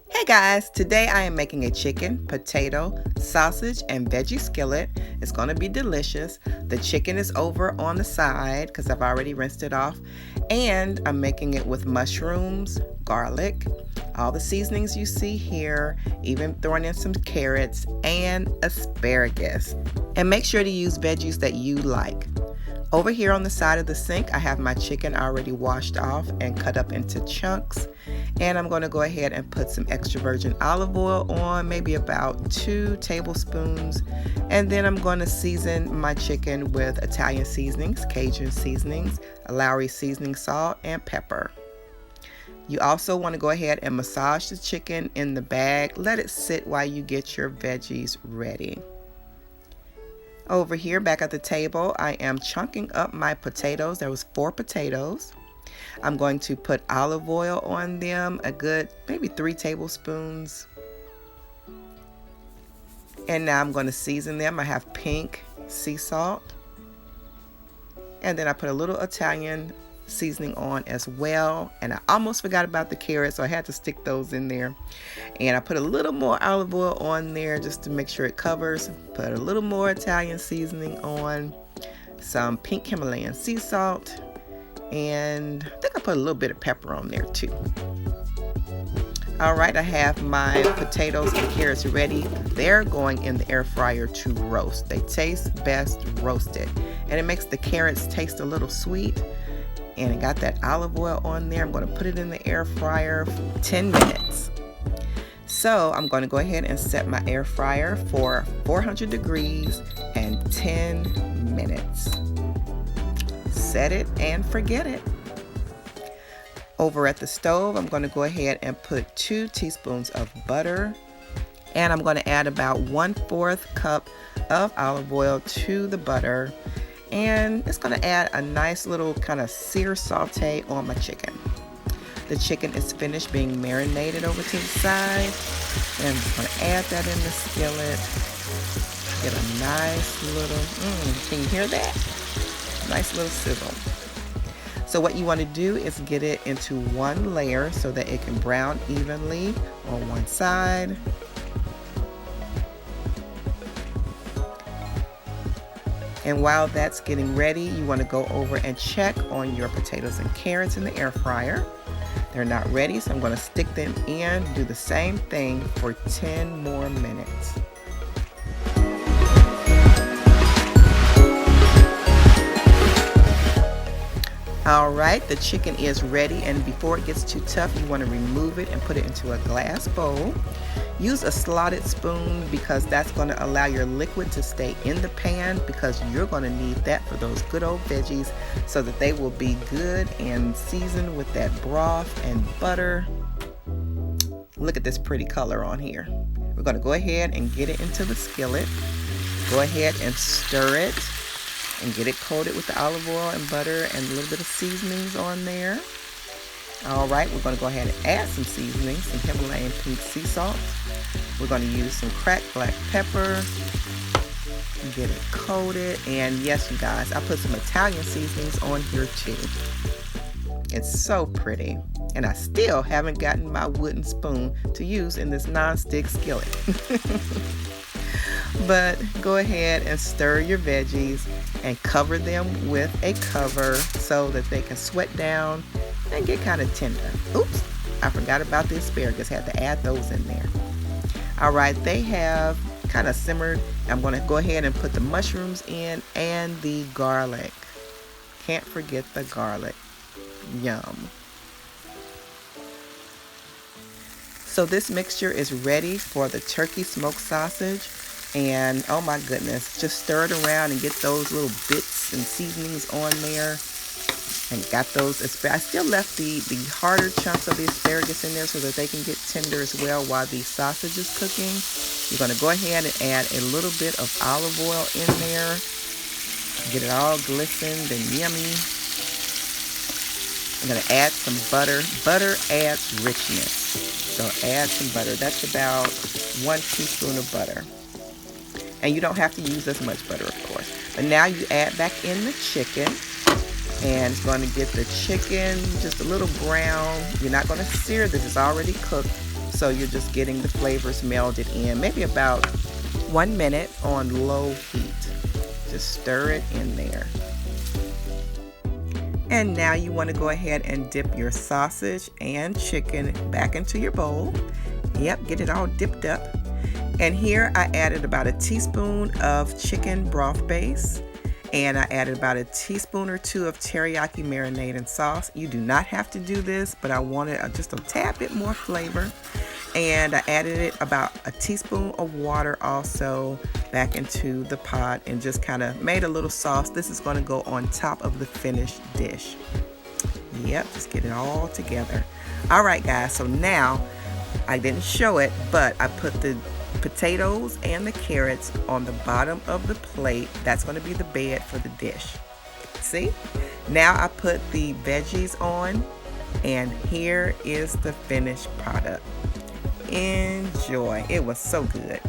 Hey guys, today I am making a chicken, potato, sausage, and veggie skillet. It's going to be delicious. The chicken is over on the side because I've already rinsed it off. And I'm making it with mushrooms, garlic, all the seasonings you see here, even throwing in some carrots and asparagus. And make sure to use veggies that you like. Over here on the side of the sink, I have my chicken already washed off and cut up into chunks. And I'm going to go ahead and put some extra virgin olive oil on, maybe about 2 tablespoons. And then I'm going to season my chicken with Italian seasonings, Cajun seasonings, Lowry seasoning salt, and pepper. You also want to go ahead and massage the chicken in the bag. Let it sit while you get your veggies ready. Over here back at the table, I am chunking up my potatoes. There was 4 potatoes. I'm going to put olive oil on them, a good maybe 3 tablespoons. And now I'm going to season them. I have pink sea salt. And then I put a little Italian seasoning on as well. And I almost forgot about the carrots, so I had to stick those in there. And I put a little more olive oil on there just to make sure it covers. Put a little more Italian seasoning on, some pink Himalayan sea salt, and I think I put a little bit of pepper on there too. Alright, I have my potatoes and carrots ready. They're going in the air fryer to roast. They taste best roasted. And it makes the carrots taste a little sweet. And I got that olive oil on there. I'm going to put it in the air fryer for 10 minutes. So I'm going to go ahead and set my air fryer for 400 degrees and 10 minutes. Set it and forget it. Over at the stove, I'm going to go ahead and put 2 teaspoons of butter. And I'm going to add about 1/4 cup of olive oil to the butter. And it's going to add a nice little kind of sear saute on my chicken. The chicken is finished being marinated over to the side. And I'm just going to add that in the skillet. Get a nice little, can you hear that? Nice little sizzle. So what you want to do is get it into one layer so that it can brown evenly on one side. And while that's getting ready, you want to go over and check on your potatoes and carrots in the air fryer. They're not ready, so I'm going to stick them in, do the same thing for 10 more minutes. Alright, the chicken is ready, and before it gets too tough, you want to remove it and put it into a glass bowl. Use a slotted spoon because that's going to allow your liquid to stay in the pan, because you're going to need that for those good old veggies so that they will be good and seasoned with that broth and butter. Look at this pretty color on here. We're going to go ahead and get it into the skillet. Go ahead and stir it and get it coated with the olive oil and butter and a little bit of seasonings on there. Alright, we're going to go ahead and add some seasonings, some Himalayan pink sea salt. We're going to use some cracked black pepper. Get it coated. And yes, you guys, I put some Italian seasonings on here too. It's so pretty. And I still haven't gotten my wooden spoon to use in this non-stick skillet. But go ahead and stir your veggies and cover them with a cover so that they can sweat down and get kind of tender. Oops, I forgot about the asparagus. Had to add those in there. Alright, they have kind of simmered. I'm going to go ahead and put the mushrooms in and the garlic. Can't forget the garlic. Yum. So this mixture is ready for the turkey smoked sausage. And oh my goodness, just stir it around and get those little bits and seasonings on there. And got those, I still left the harder chunks of the asparagus in there so that they can get tender as well while the sausage is cooking. You're going to go ahead and add a little bit of olive oil in there. Get it all glistened and yummy. I'm going to add some butter. Butter adds richness. So add some butter. That's about 1 teaspoon of butter. And you don't have to use as much butter, of course. But now you add back in the chicken. And it's going to get the chicken just a little brown. You're not going to sear this. It's already cooked. So you're just getting the flavors melded in, maybe about 1 minute on low heat. Just stir it in there. And now you want to go ahead and dip your sausage and chicken back into your bowl. Yep, get it all dipped up. And here I added about a teaspoon of chicken broth base. And I added about a teaspoon or 2 of teriyaki marinating sauce. You do not have to do this, but I wanted just a tad bit more flavor. And I added it about a teaspoon of water also back into the pot and just kind of made a little sauce. This is going to go on top of the finished dish. Yep, just get it all together. All right, guys, so now I didn't show it, but I put the potatoes and the carrots on the bottom of the plate. That's going to be the bed for the dish. See? Now I put the veggies on, and here is the finished product. Enjoy. It was so good.